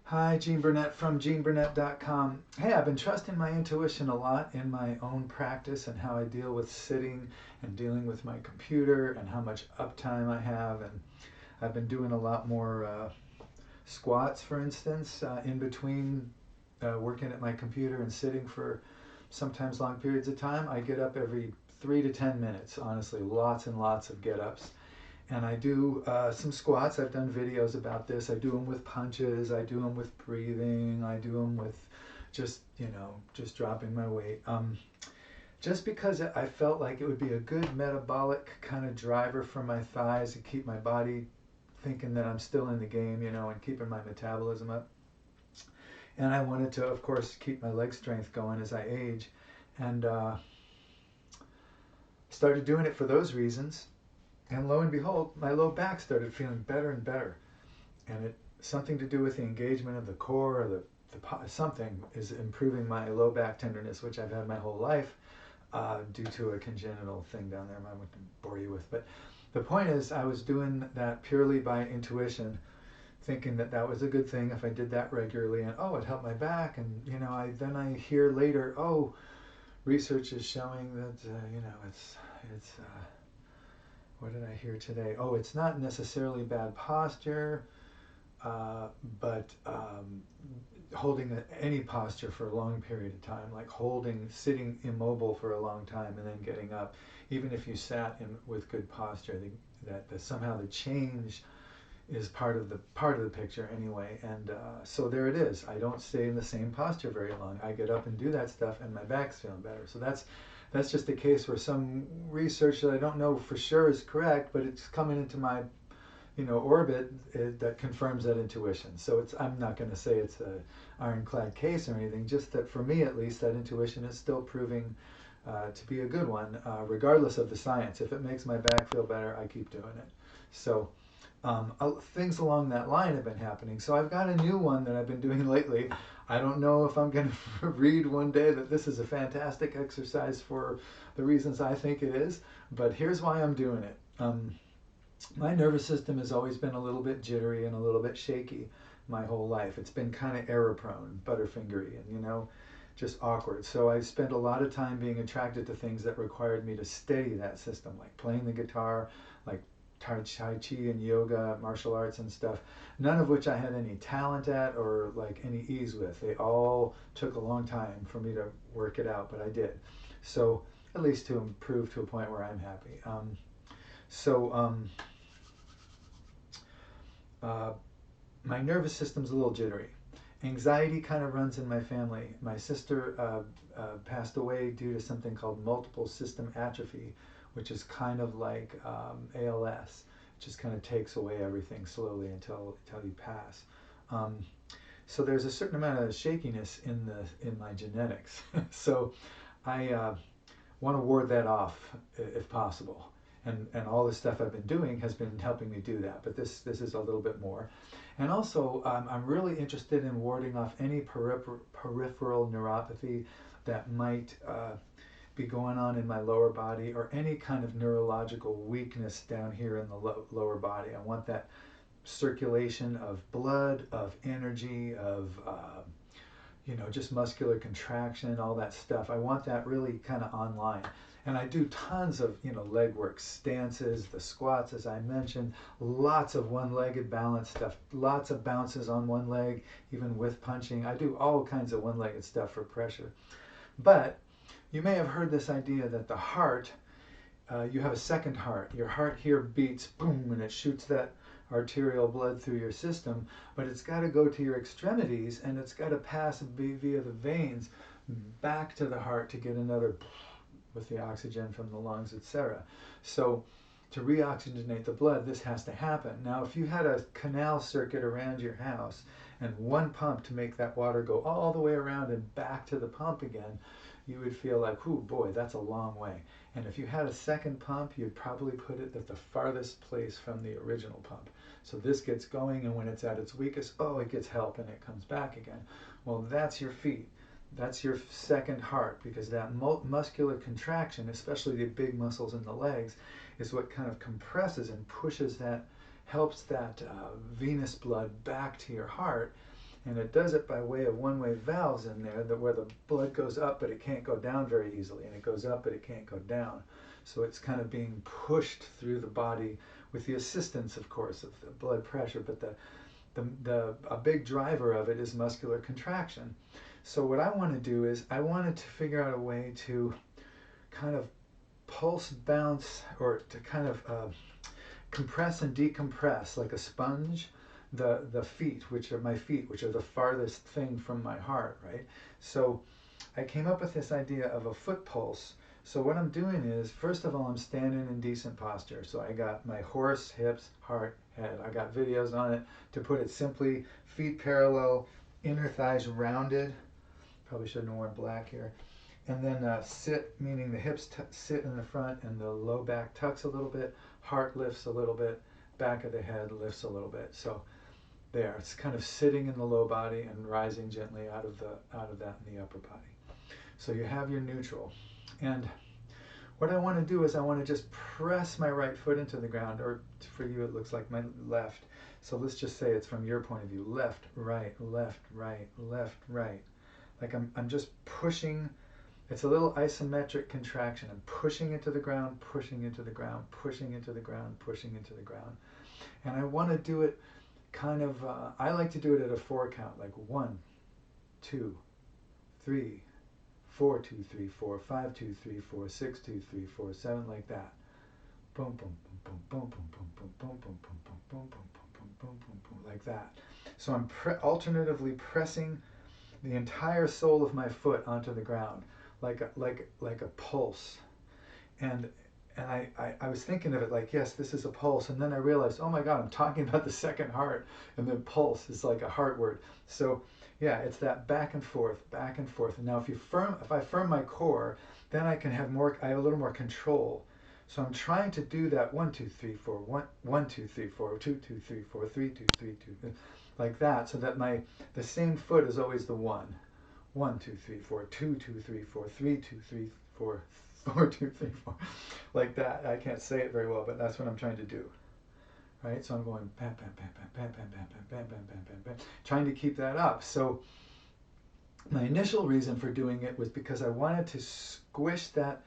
Hi, Gene Burnett from geneburnett.com. Hey, I've been trusting my intuition a lot in my own practice and how I deal with sitting and dealing with my computer and how much uptime I have. And I've been doing a lot more squats, for instance, in between working at my computer and sitting for sometimes long periods of time. I get up every 3 to 10 minutes, honestly, lots and lots of get ups. And I do some squats. I've done videos about this. I do them with punches. I do them with breathing. I do them with just dropping my weight. Just because I felt like it would be a good metabolic kind of driver for my thighs and keep my body thinking that I'm still in the game, and keeping my metabolism up. And I wanted to, of course, keep my leg strength going as I age. And started doing it for those reasons. And lo and behold, my low back started feeling better and better. And it something to do with the engagement of the core, or something is improving my low back tenderness, which I've had my whole life due to a congenital thing down there I won't bore you with. But the point is, I was doing that purely by intuition, thinking that that was a good thing if I did that regularly, and it helped my back. And then I hear later, research is showing that it's what did I hear today? Oh, it's not necessarily bad posture, but holding any posture for a long period of time, like sitting immobile for a long time and then getting up, even if you sat with good posture, that somehow the change is part of the picture anyway. And so there it is. I don't stay in the same posture very long. I get up and do that stuff, and my back's feeling better. So that's just a case where some research that I don't know for sure is correct, but it's coming into my orbit that confirms that intuition. So I'm not going to say it's an ironclad case or anything, just that for me at least, that intuition is still proving to be a good one, regardless of the science. If it makes my back feel better, I keep doing it. So things along that line have been happening. So I've got a new one that I've been doing lately. I don't know if I'm going to read one day that this is a fantastic exercise for the reasons I think it is, but here's why I'm doing it. My nervous system has always been a little bit jittery and a little bit shaky my whole life. It's been kind of error prone, butterfingery, and just awkward. So I spent a lot of time being attracted to things that required me to steady that system, like playing the guitar, like Tai Chi and yoga, martial arts and stuff, none of which I had any talent at or like any ease with. They all took a long time for me to work it out, but I did. So at least to improve to a point where I'm happy. My nervous system's a little jittery. Anxiety kind of runs in my family. My sister passed away due to something called multiple system atrophy, which is kind of like ALS. It just kind of takes away everything slowly until you pass. So there's a certain amount of shakiness in my genetics. So I want to ward that off if possible. And all the stuff I've been doing has been helping me do that. But this is a little bit more. And also, I'm really interested in warding off any peripheral neuropathy that might be going on in my lower body, or any kind of neurological weakness down here in the lower body. I want that circulation of blood, of energy, of just muscular contraction, all that stuff. I want that really kind of online. And I do tons of leg work, stances, the squats, as I mentioned, lots of one-legged balance stuff, lots of bounces on one leg, even with punching. I do all kinds of one-legged stuff for pressure. But you may have heard this idea that the heart, you have a second heart. Your heart here beats, boom, and it shoots that arterial blood through your system, but it's got to go to your extremities, and it's got to pass via the veins back to the heart to get another with the oxygen from the lungs, etc. So to reoxygenate the blood, this has to happen. Now, if you had a canal circuit around your house and one pump to make that water go all the way around and back to the pump again, you would feel like, oh boy, that's a long way. And if you had a second pump, you'd probably put it at the farthest place from the original pump. So this gets going, and when it's at its weakest, it gets help and it comes back again. Well, that's your feet. That's your second heart, because that muscular contraction, especially the big muscles in the legs, is what kind of compresses and pushes that, helps that venous blood back to your heart. And it does it by way of one-way valves in there where the blood goes up but it can't go down very easily, and it goes up but it can't go down. So it's kind of being pushed through the body with the assistance, of course, of the blood pressure, but a big driver of it is muscular contraction. So what I want to do is I wanted to figure out a way to kind of pulse bounce, or to kind of compress and decompress like a sponge the feet, which are my feet, which are the farthest thing from my heart, right? So I came up with this idea of a foot pulse. So what I'm doing is, first of all, I'm standing in decent posture. So I got my horse, hips, heart, head. I got videos on it. To put it simply, feet parallel, inner thighs rounded. Probably shouldn't have worn black here. And then sit, meaning the hips sit in the front and the low back tucks a little bit, heart lifts a little bit, back of the head lifts a little bit. So there, it's kind of sitting in the low body and rising gently out of that in the upper body. So you have your neutral. And what I want to do is I want to just press my right foot into the ground, or for you it looks like my left. So let's just say it's from your point of view, left, right, left, right, left, right. Like I'm just pushing. It's a little isometric contraction. I'm pushing into the ground, pushing into the ground, pushing into the ground, pushing into the ground. And I want to do it kind of, I like to do it at a 4 count, like 1, 2, 3, 4, 2, 3, 4, 5, 2, 3, 4, 6, 2, 3, 4, 7, like that. Boom, boom, boom, boom, boom, boom, boom, boom, boom, boom, boom, boom, boom, boom, boom, boom, boom, like that. So I'm alternatively pressing the entire sole of my foot onto the ground, like a pulse. And I was thinking of it like, yes, this is a pulse. And then I realized, oh my God, I'm talking about the second heart. And then pulse is like a heart word. So yeah, it's that back and forth, back and forth. And now if I firm my core, then I have a little more control. So I'm trying to do that 1, 2, 3, 4, 1, 2, 3, 4, 2, 2, 3, 4, 3, 2, 3, 2, like that. So that the same foot is always the 1. 1, 2, 3, 4, 2, 2, 3, 4, 3, 2, 3, 4, 4, 2, 3, 4, like that. I can't say it very well, but that's what I'm trying to do. Right? So I'm going bam, bam, bam, bam, bam, bam, bam, bam, bam, bam, bam, bam, trying to keep that up. So my initial reason for doing it was because I wanted to squish that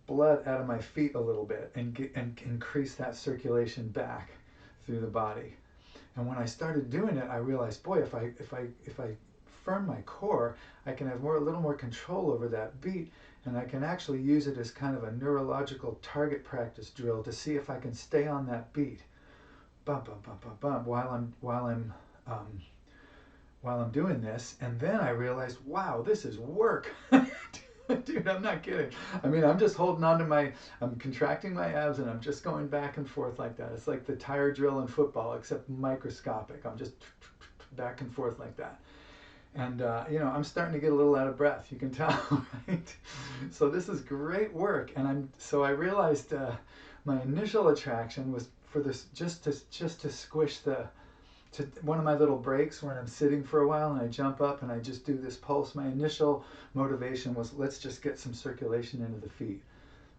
blood out of my feet a little bit and increase that circulation back through the body. And when I started doing it, I realized, boy, if I firm my core, I can have a little more control over that beat, and I can actually use it as kind of a neurological target practice drill to see if I can stay on that beat, bump, bump, bump, bump, bump, while I'm doing this. And then I realized, wow, this is work. Dude, I'm not kidding. I mean, I'm just holding on to I'm contracting my abs and I'm just going back and forth like that. It's like the tire drill in football, except microscopic. I'm just back and forth like that. And, I'm starting to get a little out of breath. You can tell, right? So this is great work. And so I realized my initial attraction was for this, just to squish one of my little breaks when I'm sitting for a while and I jump up and I just do this pulse. My initial motivation was, let's just get some circulation into the feet,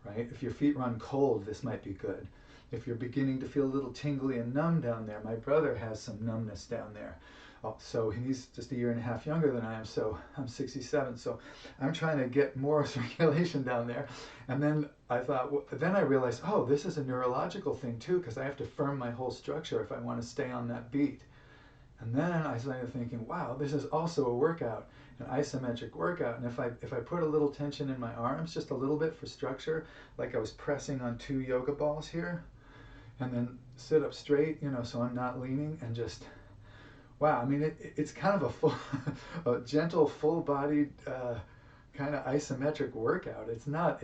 right? If your feet run cold, this might be good. If you're beginning to feel a little tingly and numb down there, my brother has some numbness down there. So he's just a year and a half younger than I am, so I'm 67. So I'm trying to get more circulation down there. And then I realized, oh, this is a neurological thing too, because I have to firm my whole structure if I want to stay on that beat. And then I started thinking, wow, this is also a workout, an isometric workout. And if I put a little tension in my arms, just a little bit for structure, like I was pressing on 2 yoga balls here, and then sit up straight, so I'm not leaning, and just, wow, I mean, it's kind of a gentle, full-bodied kind of isometric workout. It's not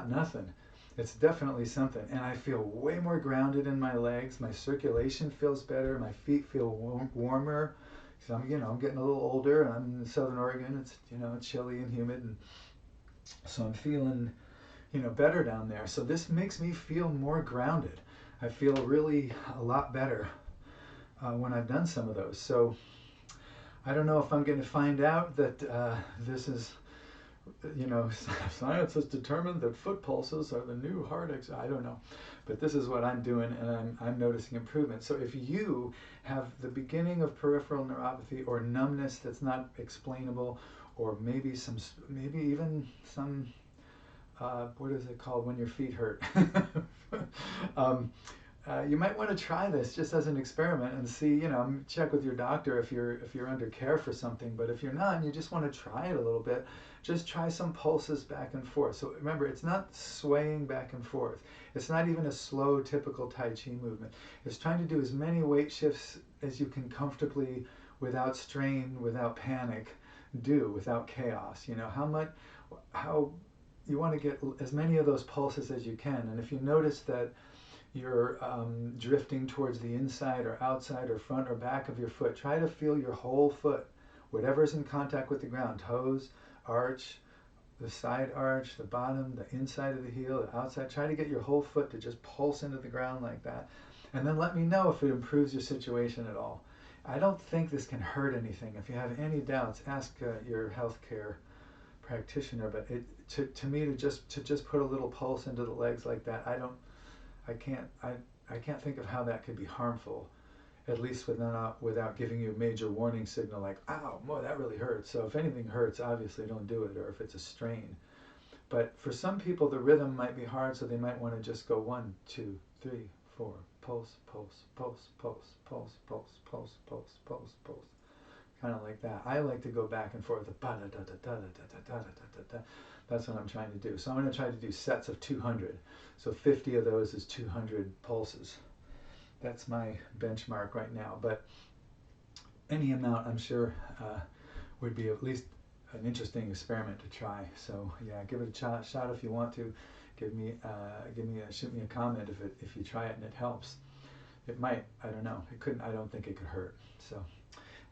nothing. It's definitely something. And I feel way more grounded in my legs. My circulation feels better. My feet feel warmer. So I'm getting a little older. And I'm in Southern Oregon. It's, it's chilly and humid. And so I'm feeling, better down there. So this makes me feel more grounded. I feel really a lot better when I've done some of those. So I don't know if I'm going to find out that this is you know, science has determined that foot pulses are the new heart I don't know, but this is what I'm doing, and I'm noticing improvement. So if you have the beginning of peripheral neuropathy or numbness that's not explainable, or maybe maybe even some what is it called when your feet hurt? um, you might want to try this just as an experiment and see, you know, check with your doctor if you're under care for something. But if you're not and you just want to try it a little bit, just try some pulses back and forth. So remember, it's not swaying back and forth. It's not even a slow, typical Tai Chi movement. It's trying to do as many weight shifts as you can comfortably, without strain, without panic, do, without chaos. You know, how you want to get as many of those pulses as you can. And if you notice that you're drifting towards the inside or outside or front or back of your foot, try to feel your whole foot, whatever's in contact with the ground, toes, arch, the side arch, the bottom, the inside of the heel, the outside. Try to get your whole foot to just pulse into the ground like that. And then let me know if it improves your situation at all. I don't think this can hurt anything. If you have any doubts, ask your healthcare practitioner. But to me, to just put a little pulse into the legs like that, I can't think of how that could be harmful, at least without giving you a major warning signal like, ow, boy, that really hurts. So if anything hurts, obviously don't do it, or if it's a strain. But for some people, the rhythm might be hard, so they might want to just go 1, 2, 3, 4, pulse, pulse, pulse, pulse, pulse, pulse, pulse, pulse, pulse, pulse. Kind of like that. I like to go back and forth. That's what I'm trying to do. So I'm going to try to do sets of 200. So 50 of those is 200 pulses. That's my benchmark right now. But any amount, I'm sure, would be at least an interesting experiment to try. So yeah, give it a shot if you want to. Shoot me a comment if you try it and it helps. It might. I don't know. It couldn't. I don't think it could hurt. So.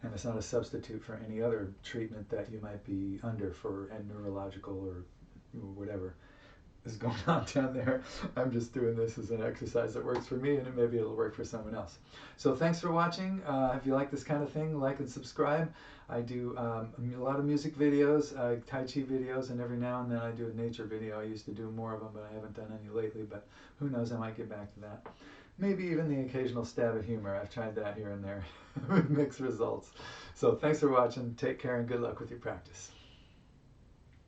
And it's not a substitute for any other treatment that you might be under for a neurological or whatever is going on down there. I'm just doing this as an exercise that works for me, and maybe it'll work for someone else. So thanks for watching. If you like this kind of thing, like and subscribe. I do a lot of music videos, Tai Chi videos, and every now and then I do a nature video. I used to do more of them, but I haven't done any lately. But who knows, I might get back to that. Maybe even the occasional stab of humor. I've tried that here and there with mixed results. So thanks for watching. Take care and good luck with your practice.